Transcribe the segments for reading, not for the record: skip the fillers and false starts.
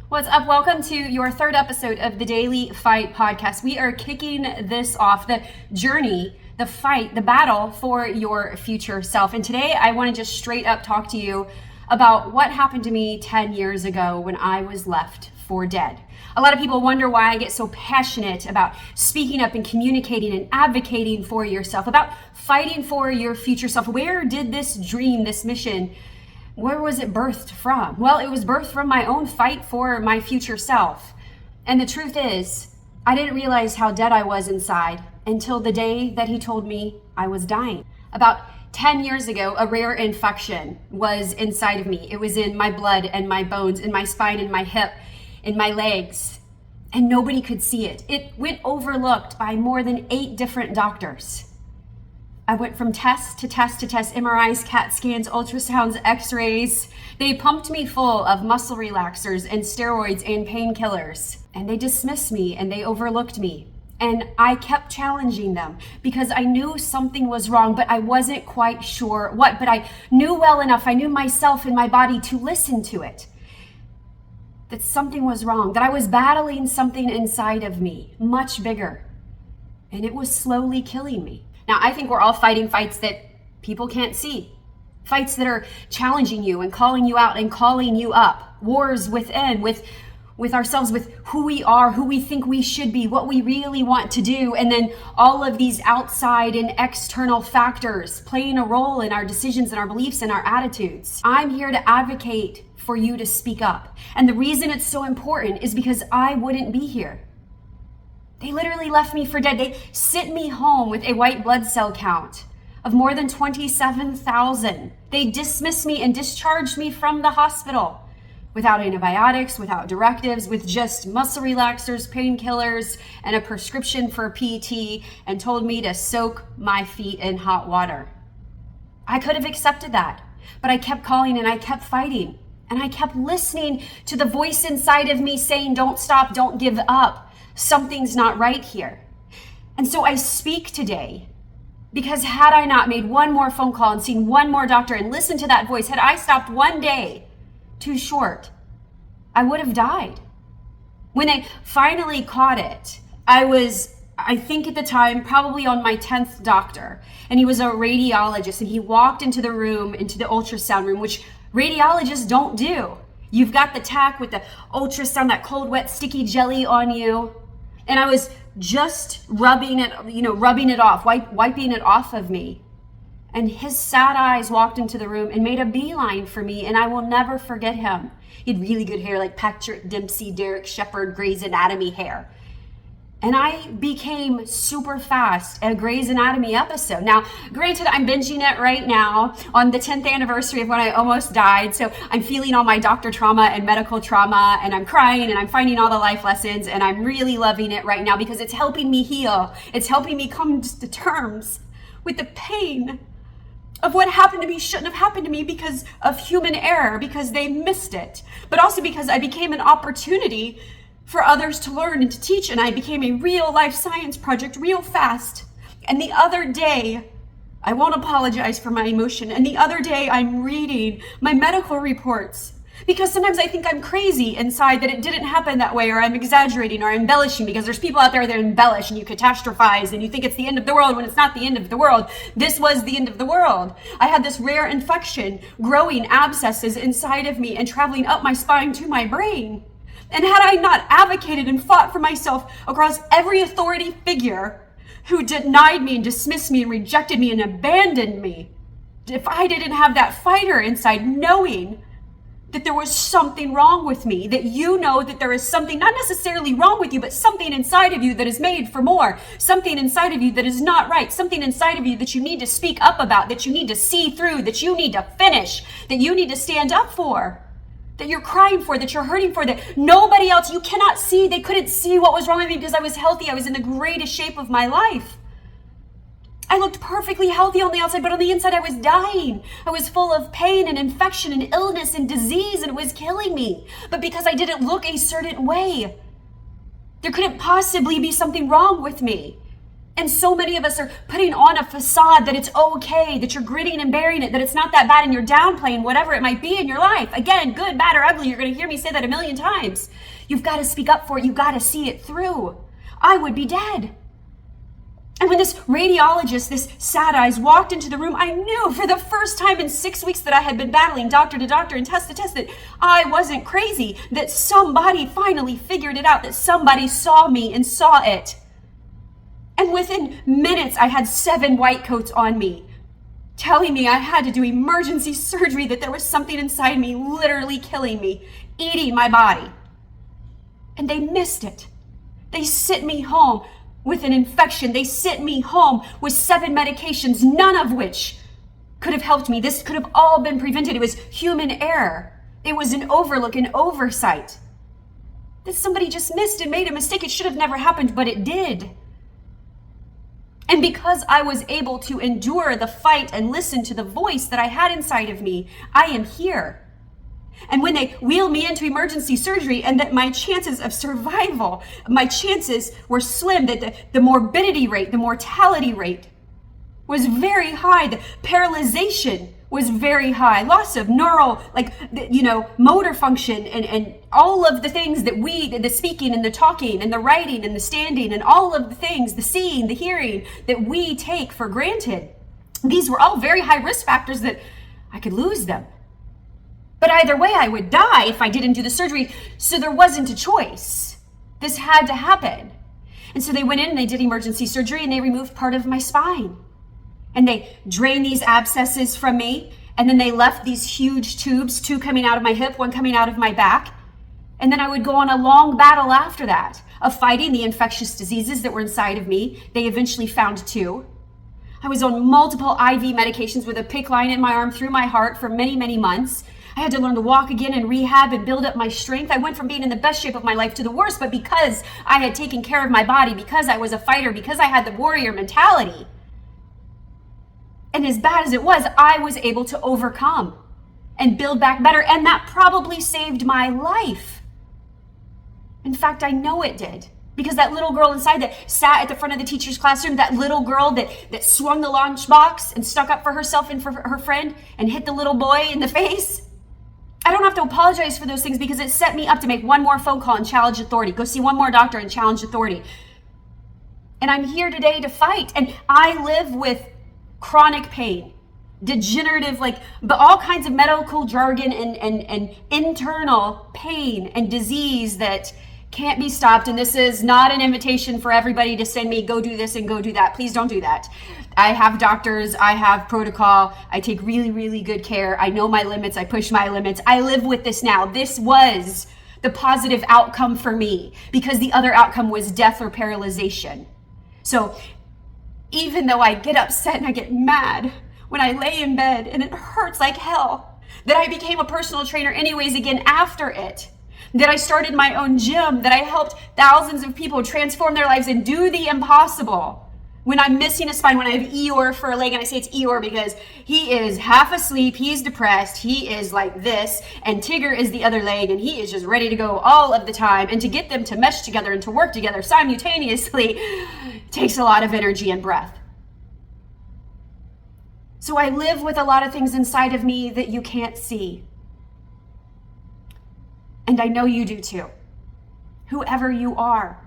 What's up? Welcome to your third episode of the Daily Fight podcast. We are kicking this off, the journey, the fight, the battle for your future self. And today I want to just straight up talk to you about what happened to me 10 years ago when I was left for dead. A lot of people wonder why I get so passionate about speaking up and communicating and advocating for yourself, about fighting for your future self. Where did this dream, this mission, where was it birthed from? Well, it was birthed from my own fight for my future self. And the truth is, I didn't realize how dead I was inside until the day that he told me I was dying. About 10 years ago, a rare infection was inside of me. It was in my blood and my bones, in my spine, in my hip, in my legs, and nobody could see it. It went overlooked by more than 8 different doctors. I went from test to test to test, MRIs, CAT scans, ultrasounds, x-rays. They pumped me full of muscle relaxers and steroids and painkillers. And they dismissed me and they overlooked me. And I kept challenging them because I knew something was wrong, but I wasn't quite sure what. But I knew well enough, I knew myself and my body to listen to it. That something was wrong, that I was battling something inside of me, much bigger. And it was slowly killing me. Now, I think we're all fighting fights that people can't see. Fights that are challenging you and calling you out and calling you up. Wars within, with ourselves, with who we are, who we think we should be, what we really want to do. And then all of these outside and external factors playing a role in our decisions and our beliefs and our attitudes. I'm here to advocate for you to speak up. And the reason it's so important is because I wouldn't be here. They literally left me for dead. They sent me home with a white blood cell count of more than 27,000. They dismissed me and discharged me from the hospital without antibiotics, without directives, with just muscle relaxers, painkillers, and a prescription for PT, and told me to soak my feet in hot water. I could have accepted that, but I kept calling and I kept fighting. And I kept listening to the voice inside of me saying, don't stop, don't give up. Something's not right here. And so I speak today because had I not made one more phone call and seen one more doctor and listened to that voice, had I stopped one day too short, I would have died. When they finally caught it, I think at the time, probably on my 10th doctor, and he was a radiologist, and he walked into the room, into the ultrasound room, which radiologists don't do. You've got the tack with the ultrasound, that cold, wet, sticky jelly on you. And I was just rubbing it off, wiping it off of me. And his sad eyes walked into the room and made a beeline for me, and I will never forget him. He had really good hair, like Patrick Dempsey, Derek Shepherd, Grey's Anatomy hair. And I became super fast a Grey's Anatomy episode. Now, granted, I'm binging it right now on the 10th anniversary of when I almost died. So I'm feeling all my doctor trauma and medical trauma, and I'm crying and I'm finding all the life lessons, and I'm really loving it right now because it's helping me heal. It's helping me come to terms with the pain of what happened to me shouldn't have happened to me because of human error, because they missed it, but also because I became an opportunity for others to learn and to teach, and I became a real life science project real fast. And the other day, I won't apologize for my emotion, and the other day I'm reading my medical reports because sometimes I think I'm crazy inside that it didn't happen that way, or I'm exaggerating or embellishing, because there's people out there that embellish and you catastrophize and you think it's the end of the world when it's not the end of the world. This was the end of the world. I had this rare infection, growing abscesses inside of me and traveling up my spine to my brain. And had I not advocated and fought for myself across every authority figure who denied me and dismissed me and rejected me and abandoned me, if I didn't have that fighter inside knowing that there was something wrong with me, that you know that there is something not necessarily wrong with you, but something inside of you that is made for more, something inside of you that is not right, something inside of you that you need to speak up about, that you need to see through, that you need to finish, that you need to stand up for, that you're crying for, that you're hurting for, that nobody else, you cannot see. They couldn't see what was wrong with me because I was healthy. I was in the greatest shape of my life. I looked perfectly healthy on the outside, but on the inside I was dying. I was full of pain and infection and illness and disease, and it was killing me. But because I didn't look a certain way, there couldn't possibly be something wrong with me. And so many of us are putting on a facade that it's okay, that you're gritting and bearing it, that it's not that bad, and you're downplaying whatever it might be in your life. Again, good, bad, or ugly. You're going to hear me say that a million times. You've got to speak up for it. You've got to see it through. I would be dead. And when this radiologist, this sad eyes, walked into the room, I knew for the first time in 6 weeks that I had been battling doctor to doctor and test to test that I wasn't crazy, that somebody finally figured it out, that somebody saw me and saw it. And within minutes, I had 7 white coats on me, telling me I had to do emergency surgery, that there was something inside me literally killing me, eating my body. And they missed it. They sent me home with an infection. They sent me home with 7 medications, none of which could have helped me. This could have all been prevented. It was human error. It was an overlook, an oversight. That somebody just missed and made a mistake. It should have never happened, but it did. And because I was able to endure the fight and listen to the voice that I had inside of me, I am here. And when they wheeled me into emergency surgery, and that my chances of survival, my chances were slim, that the morbidity rate, the mortality rate was very high, the paralyzation was very high, loss of neural, motor function, and all of the things that the speaking and the talking and the writing and the standing and all of the things, the seeing, the hearing that we take for granted. These were all very high risk factors that I could lose them. But either way, I would die if I didn't do the surgery. So there wasn't a choice. This had to happen. And so they went in and they did emergency surgery, and they removed part of my spine. And they drained these abscesses from me. And then they left these huge tubes, 2 coming out of my hip, 1 coming out of my back. And then I would go on a long battle after that of fighting the infectious diseases that were inside of me. They eventually found 2. I was on multiple IV medications with a PICC line in my arm through my heart for many, many months. I had to learn to walk again and rehab and build up my strength. I went from being in the best shape of my life to the worst, but because I had taken care of my body, because I was a fighter, because I had the warrior mentality, and as bad as it was, I was able to overcome and build back better, and that probably saved my life. In fact, I know it did. Because that little girl inside that sat at the front of the teacher's classroom, that little girl that swung the lunchbox and stuck up for herself and for her friend and hit the little boy in the face, I don't have to apologize for those things, because it set me up to make one more phone call and challenge authority, go see one more doctor and challenge authority. And I'm here today to fight. And I live with chronic pain, degenerative, but all kinds of medical jargon and internal pain and disease that can't be stopped. And this is not an invitation for everybody to send me, go do this and go do that. Please don't do that. I have doctors, I have protocol, I take really, really good care. I know my limits, I push my limits. I live with this now. This was the positive outcome for me, because the other outcome was death or paralyzation. So even though I get upset and I get mad when I lay in bed and it hurts like hell, that I became a personal trainer anyways again after it, that I started my own gym, that I helped thousands of people transform their lives and do the impossible. When I'm missing a spine, when I have Eeyore for a leg, and I say it's Eeyore because he is half asleep, he's depressed, he is like this, and Tigger is the other leg, and he is just ready to go all of the time. And to get them to mesh together and to work together simultaneously takes a lot of energy and breath. So I live with a lot of things inside of me that you can't see. And I know you do too, whoever you are.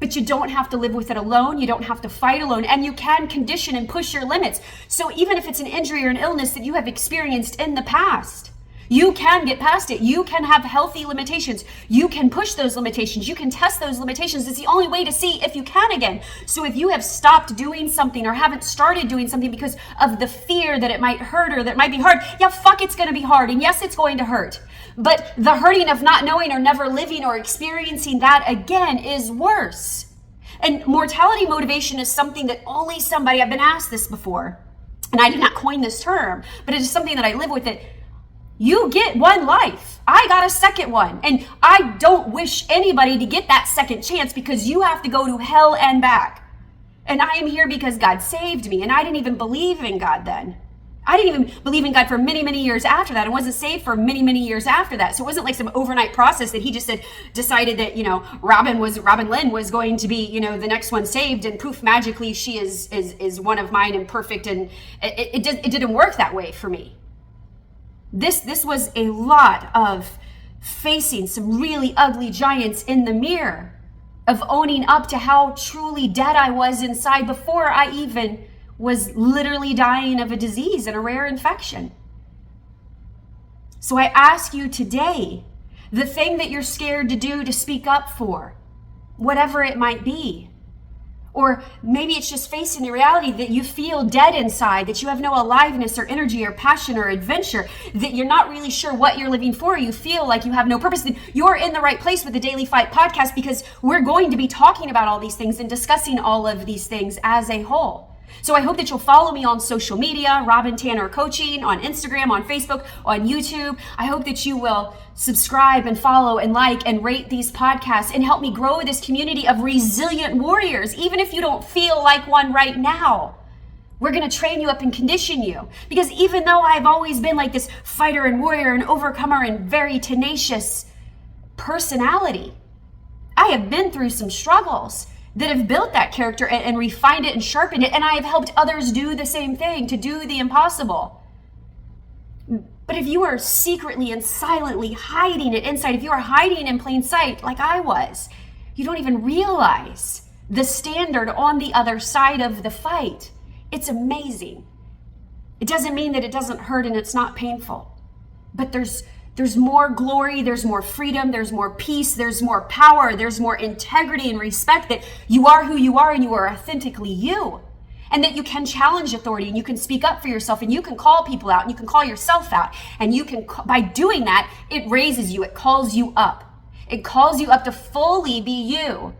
But you don't have to live with it alone. You don't have to fight alone. And you can condition and push your limits. So even if it's an injury or an illness that you have experienced in the past, you can get past it. You can have healthy limitations. You can push those limitations. You can test those limitations. It's the only way to see if you can again. So if you have stopped doing something or haven't started doing something because of the fear that it might hurt or that it might be hard, yeah, fuck, it's going to be hard. And yes, it's going to hurt. But the hurting of not knowing or never living or experiencing that again is worse. And mortality motivation is something that only somebody, I've been asked this before, and I did not coin this term, but it is something that I live with it. You get one life. I got a second one. And I don't wish anybody to get that second chance, because you have to go to hell and back. And I am here because God saved me. And I didn't even believe in God then. I didn't even believe in God for many, many years after that. I wasn't saved for many, many years after that. So it wasn't like some overnight process that he just decided that, Robin Lynn was going to be, the next one saved, and poof, magically she is one of mine and perfect. And it didn't work that way for me. This was a lot of facing some really ugly giants in the mirror, of owning up to how truly dead I was inside before I even was literally dying of a disease and a rare infection. So I ask you today, the thing that you're scared to do, to speak up for, whatever it might be. Or maybe it's just facing the reality that you feel dead inside, that you have no aliveness or energy or passion or adventure, that you're not really sure what you're living for. You feel like you have no purpose. Then you're in the right place with the Daily Fight podcast, because we're going to be talking about all these things and discussing all of these things as a whole. So I hope that you'll follow me on social media, Robin Tanner Coaching, on Instagram, on Facebook, on YouTube. I hope that you will subscribe and follow and like and rate these podcasts and help me grow this community of resilient warriors, even if you don't feel like one right now. We're going to train you up and condition you, because even though I've always been like this fighter and warrior and overcomer and very tenacious personality, I have been through some struggles that have built that character and refined it and sharpened it. And I have helped others do the same thing, to do the impossible. But if you are secretly and silently hiding it inside, if you are hiding in plain sight like I was, you don't even realize the standard on the other side of the fight. It's amazing. It doesn't mean that it doesn't hurt and it's not painful. But there's more glory, there's more freedom, there's more peace, there's more power, there's more integrity and respect, that you are who you are and you are authentically you. And that you can challenge authority and you can speak up for yourself and you can call people out and you can call yourself out. And you can, by doing that, it raises you, it calls you up. It calls you up to fully be you.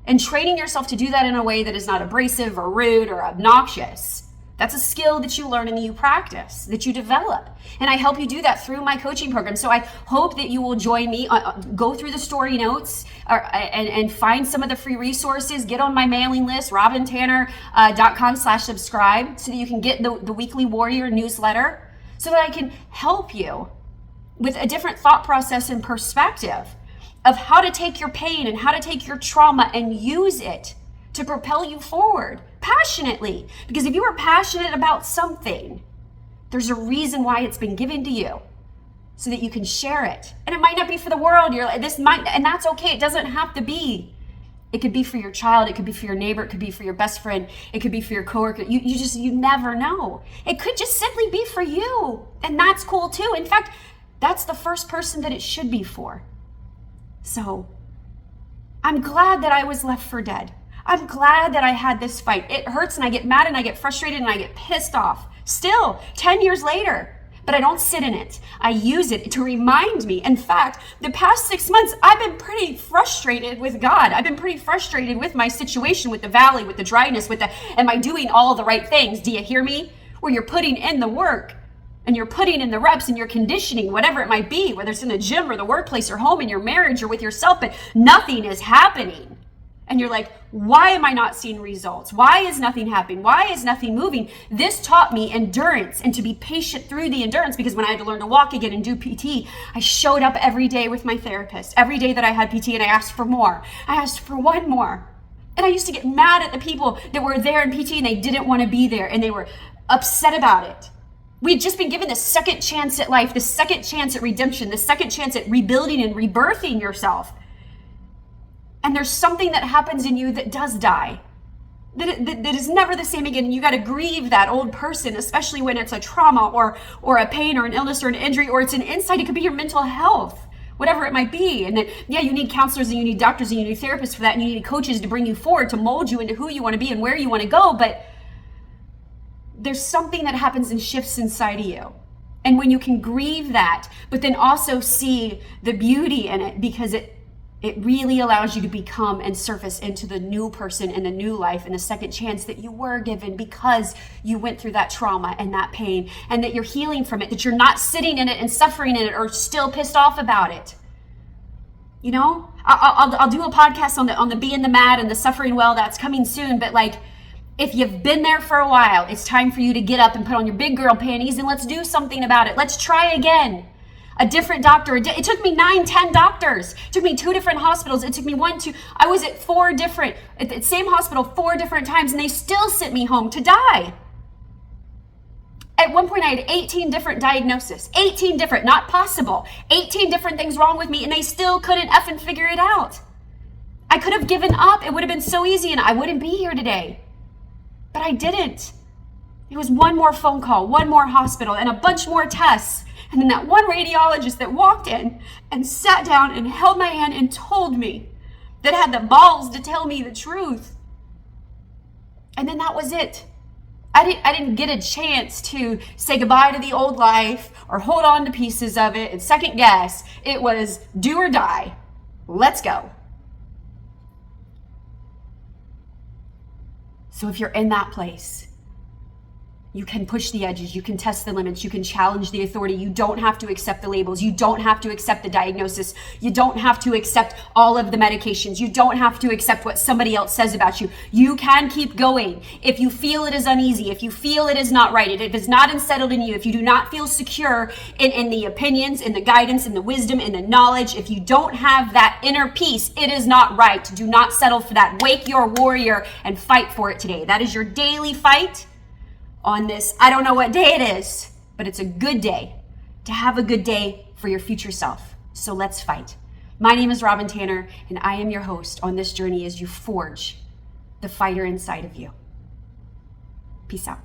And training yourself to do that in a way that is not abrasive or rude or obnoxious. That's a skill that you learn and that you practice, that you develop. And I help you do that through my coaching program. So I hope that you will join me, go through the story notes and find some of the free resources. Get on my mailing list, robintanner.com/subscribe, so that you can get the Weekly Warrior newsletter, so that I can help you with a different thought process and perspective of how to take your pain and how to take your trauma and use it to propel you forward passionately. Because if you are passionate about something, there's a reason why it's been given to you, so that you can share it. And it might not be for the world. You're like, and that's okay. It doesn't have to be. It could be for your child. It could be for your neighbor. It could be for your best friend. It could be for your coworker. You never know. It could just simply be for you. And that's cool too. In fact, that's the first person that it should be for. So I'm glad that I was left for dead. I'm glad that I had this fight. It hurts and I get mad and I get frustrated and I get pissed off. Still, 10 years later. But I don't sit in it. I use it to remind me. In fact, the past 6 months, I've been pretty frustrated with God. I've been pretty frustrated with my situation, with the valley, with the dryness, am I doing all the right things? Do you hear me? Where you're putting in the work and you're putting in the reps and you're conditioning, whatever it might be, whether it's in the gym or the workplace or home, in your marriage or with yourself, but nothing is happening. And you're like, why am I not seeing results? Why is nothing happening? Why is nothing moving? This taught me endurance and to be patient through the endurance, because when I had to learn to walk again and do PT, I showed up every day with my therapist, every day that I had PT, and I asked for more. I asked for one more. And I used to get mad at the people that were there in PT and they didn't want to be there and they were upset about it. We'd just been given the second chance at life, the second chance at redemption, the second chance at rebuilding and rebirthing yourself. And there's something that happens in you that does die, that is never the same again. You got to grieve that old person, especially when it's a trauma or a pain or an illness or an injury, or it's an insight. It could be your mental health, whatever it might be. And that, yeah, you need counselors and you need doctors and you need therapists for that. And you need coaches to bring you forward, to mold you into who you want to be and where you want to go. But there's something that happens and shifts inside of you. And when you can grieve that, but then also see the beauty in it, because it really allows you to become and surface into the new person and the new life and the second chance that you were given because you went through that trauma and that pain, and that you're healing from it, that you're not sitting in it and suffering in it or still pissed off about it. You know, I'll do a podcast on the being the mad and the suffering well. That's coming soon. But like, If you've been there for a while, it's time for you to get up and put on your big girl panties and let's do something about it. Let's try again. A different doctor. It took me 9, 10 doctors. It took me 2 different hospitals. It took me 1, 2. I was at the same hospital 4 different times, and they still sent me home to die. At one point, I had 18 different diagnoses. 18 different, not possible. 18 different things wrong with me, and they still couldn't effing figure it out. I could have given up. It would have been so easy, and I wouldn't be here today. But I didn't. It was one more phone call, one more hospital, and a bunch more tests. And then that one radiologist that walked in and sat down and held my hand and told me, that had the balls to tell me the truth. And then that was it. I didn't get a chance to say goodbye to the old life or hold on to pieces of it and second guess. It was do or die. Let's go. So if you're in that place, you can push the edges, you can test the limits, you can challenge the authority. You don't have to accept the labels. You don't have to accept the diagnosis. You don't have to accept all of the medications. You don't have to accept what somebody else says about you. You can keep going. If you feel it is uneasy, if you feel it is not right, if it is not unsettled in you, if you do not feel secure in the opinions, in the guidance, in the wisdom, in the knowledge, if you don't have that inner peace, it is not right. Do not settle for that. Wake your warrior and fight for it today. That is your daily fight. On this, I don't know what day it is, but it's a good day to have a good day for your future self. So let's fight. My name is Robin Tanner, and I am your host on this journey as you forge the fighter inside of you. Peace out.